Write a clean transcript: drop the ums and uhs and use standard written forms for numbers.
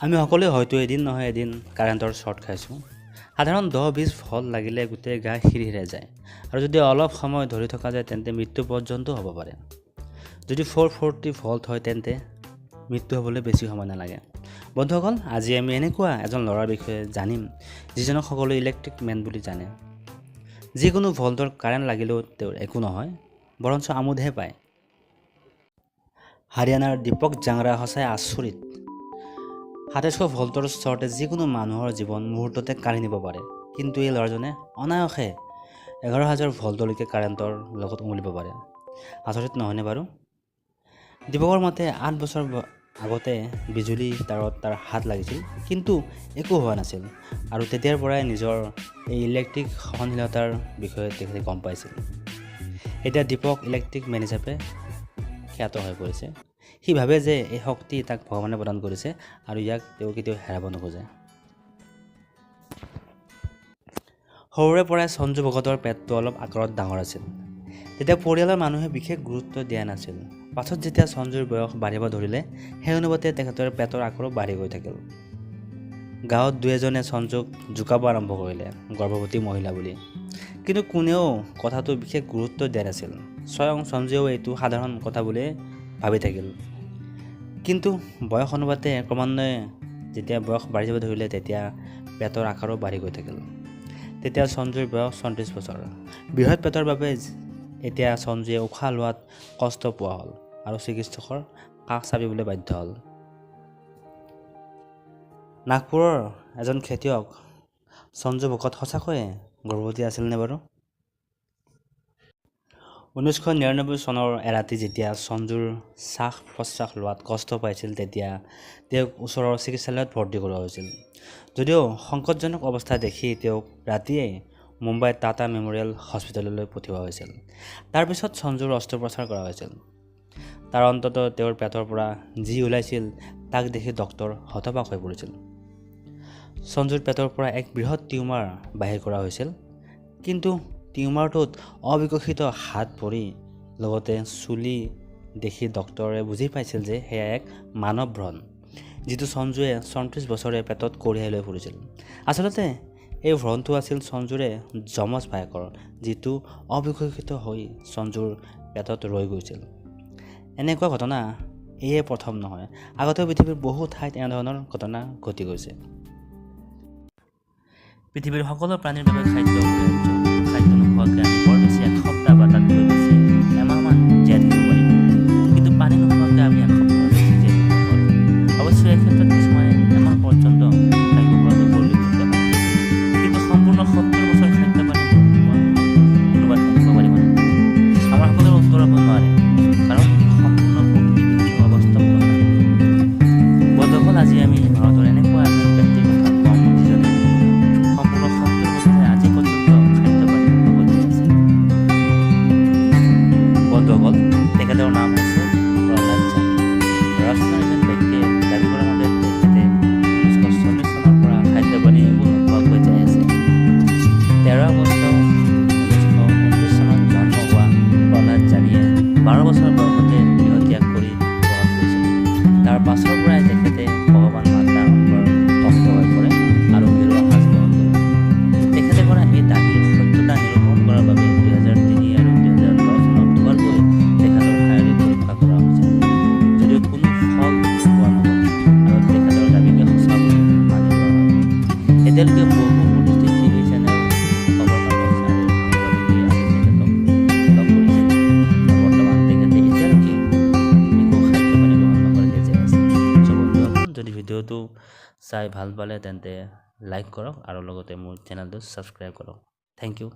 আমি সকলোৱে হয়তো এদিন নহয় এদিন কাৰেণ্টৰ শ্বৰ্ট খাইছোঁ। সাধাৰণ 10-20 ভল্ট লাগিলে গোটেই গা সিৰসিৰাই যায় আৰু যদি অলপ সময় ধৰি থকা যায় তেন্তে মৃত্যু পৰ্যন্ত হ'ব পাৰে। যদি 440 ভল্ট হয় তেন্তে মৃত্যু হ'বলৈ বেছি সময় নালাগে। বন্ধুসকল, আজি আমি এনেকুৱা এজন ল'ৰাৰ বিষয়ে জানিম যিজনক সকলোৱে ইলেক্ট্ৰিক মেন বুলি জানে। যিকোনো ভল্টৰ কাৰেণ্ট লাগিলেও তেওঁৰ একো নহয়, বৰঞ্চ আমোদহে পায়। হাৰিয়ানাৰ দীপক জাংৰা সঁচাই আচৰিত। 2700 ভল্টৰ শ্বৰ্টে যিকোনো মানুহৰ জীৱন মুহূৰ্ততে কাঢ়ি নিব পাৰে, কিন্তু এই ল'ৰাজনে অনায়াসে 11,000 ভল্টলৈকে কাৰেণ্টৰ লগত উমলিব পাৰে। আচৰিত নহয়নে বাৰু? দীপকৰ মতে 8 বছৰ আগতে বিজুলী তাৰত তাৰ হাত লাগিছিল, কিন্তু একো হোৱা নাছিল আৰু তেতিয়াৰ পৰাই নিজৰ এই ইলেক্ট্ৰিক সহনশীলতাৰ বিষয়ে তেখেতে গম পাইছিল। এতিয়া দীপক ইলেক্ট্ৰিক মেন হিচাপে খ্যাত হৈ পৰিছে। সি ভাবে যে এই শক্তি তাক ভগৱানে প্ৰদান কৰিছে আৰু ইয়াক তেওঁ কেতিয়াও হেৰাব নোখোজে। সৰুৰে পৰাই সঞ্জু ভগতৰ পেটটো অলপ আকাৰত ডাঙৰ আছিল। তেতিয়া পৰিয়ালৰ মানুহে বিশেষ গুৰুত্ব দিয়া নাছিল। পাছত যেতিয়া সঞ্জুৰ বয়স বাঢ়িব ধৰিলে, সেই অনুপাতে তেখেতৰ পেটৰ আকাৰো বাঢ়ি গৈ থাকিল। গাঁৱত দুই এজনে সঞ্জুক জোকাব আৰম্ভ কৰিলে গৰ্ভৱতী মহিলা বুলি, কিন্তু কোনেও কথাটো বিশেষ গুৰুত্ব দিয়া নাছিল। স্বয়ং সঞ্জুৱেও এইটো সাধাৰণ কথা বুলিয়ে ভাবি থাকিল। কিন্তু বয়স অনুপাতে ক্ৰমান্বয়ে যেতিয়া বয়স বাঢ়ি যাব ধৰিলে তেতিয়া পেটৰ আকাৰো বাঢ়ি গৈ থাকিল। তেতিয়া সঞ্জুৰ বয়স 34 বছৰ। বৃহৎ পেটৰ বাবে এতিয়া সঞ্জুৱে উশাহ লোৱাত কষ্ট পোৱা হ'ল আৰু চিকিৎসকৰ কাষ চাপিবলৈ বাধ্য হ'ল। নাগপুৰৰ এজন খেতিয়ক সঞ্জু ভগত সঁচাকৈয়ে গৰ্ভৱতী আছিলনে বাৰু? 1999 চনৰ এৰাতি যেতিয়া সঞ্জুৰ শ্বাস প্ৰশ্বাস লোৱাত কষ্ট পাইছিল, তেতিয়া তেওঁক ওচৰৰ চিকিৎসালয়ত ভৰ্তি কৰোৱা হৈছিল। যদিও সংকটজনক অৱস্থা দেখি তেওঁক ৰাতিয়েই মুম্বাইৰ টাটা মেমৰিয়েল হস্পিটেললৈ পঠিওৱা হৈছিল। তাৰ পিছত সঞ্জুৰ অস্ত্ৰোপচাৰ কৰা হৈছিল। তাৰ অন্তত তেওঁৰ পেটৰ পৰা যি ওলাইছিল তাক দেখি ডক্তৰ হতবাক হৈ পৰিছিল। সঞ্জুৰ পেটৰ পৰা এক বৃহৎ টিউমাৰ বাহিৰ কৰা হৈছিল, কিন্তু টিউমাৰটোত অবিকশিত হাত ভৰি লগতে চুলি দেখি ডক্তৰে বুজি পাইছিল যে সেয়া এক মানৱ ভ্ৰণ, যিটো সঞ্জুৱে 34 বছৰে পেটত কঢ়িয়াই লৈ ফুৰিছিল। আচলতে এই ভ্ৰণটো আছিল সঞ্জুৰে যমজ ভায়েকৰ, যিটো অবিকশিত হৈ সঞ্জুৰ পেটত ৰৈ গৈছিল। এনেকুৱা ঘটনা এয়ে প্ৰথম নহয়, আগতেও পৃথিৱীৰ বহু ঠাইত এনেধৰণৰ ঘটনা ঘটি গৈছে। পৃথিৱীৰ সকলো প্ৰাণীৰ বাবে খাদ্য অপৰিহাৰ্য। খাদ্য নোখোৱাকৈ আমি বৰ বেছি এসপ্তাহ বা তাতকৈ বেছি এমাহমান জীয়াই থাকিব পাৰিম, কিন্তু পানী নোখোৱাকৈ আমি এসপ্তাহ বেছি জীয়াই থাকিব নোৱাৰোঁ। অৱশ্যে এই ক্ষেত্ৰত কিছুমানে এমাহ পৰ্যন্ত থাকিব পৰাটো পৰিলক্ষিত হয়, কিন্তু সম্পূৰ্ণ 70 বছৰ খাদ্য পানী নোখোৱা কোনোবা থাকিব পাৰিবনে? আমাৰ সকলোৰে উত্তৰ হ'ব নোৱাৰে, কাৰণ সম্পূৰ্ণ প্ৰকৃতিবিৰুদ্ধ অৱস্থা কথা। বন্ধুসকল, আজি আমি ভাৰতৰ এনেকুৱা এজন ব্যক্তিৰ কথা কম যিজনে সম্পূৰ্ণ 70 বছৰে আজি পৰ্যন্ত খাদ্য পানী নোখোৱাকৈ জীয়াই আছে। বন্ধুসকল, তেখেতৰ নাম হৈছে প্ৰহ্লাদ চাকি। ৰাজস্থানৰ এজন ব্যক্তিয়ে দাবী কৰা মতে তেখেতে 1940 চনৰ পৰা খাদ্য পানী একো নোখোৱাকৈ জীয়াই আছে। 13 আগষ্ট 1919 চনত জন্ম হোৱা প্ৰহ্লাদ চাকিয়ে 12 বছৰ বয়সতে গৃহত্যাগ কৰি গ্ৰহণ কৰিছিল। তাৰ পাছৰ পৰাই তেখেতে ভগৱান মাতাৰ ভক্ত হৈ পৰে আৰু গেৰুৱা সাজ গ্ৰহণ কৰে। তেখেতে কৰা এই দাবীৰ সত্যতা নিৰূপণ কৰাৰ বাবে 2003 আৰু 2010 চনত দুবাৰকৈ তেখেতৰ শাৰীৰিক পৰীক্ষা কৰা হৈছিল, যদিও কোনো ফল পোৱা নগ'ল আৰু তেখেতৰ দাবীকে সঁচা বুলি মানি লোৱা হয়। এতিয়ালৈকে বহু প্ৰতিষ্ঠিত টিভি চেনেল খবৰ কাগজ আৰু সাংবাদিকে আজি তেখেতক লগ কৰিছিল। বৰ্তমান তেখেতে এতিয়ালৈকে একো খাদ্য পানী গ্ৰহণ নকৰাকৈ জীয়াই আছে। বন্ধুসকল, যদি ভিডিঅ'টো চাই ভাল পালে তেন্তে লাইক কৰক আৰু লগতে মোৰ চেনেলটো ছাবস্ক্ৰাইব কৰক। Thank U.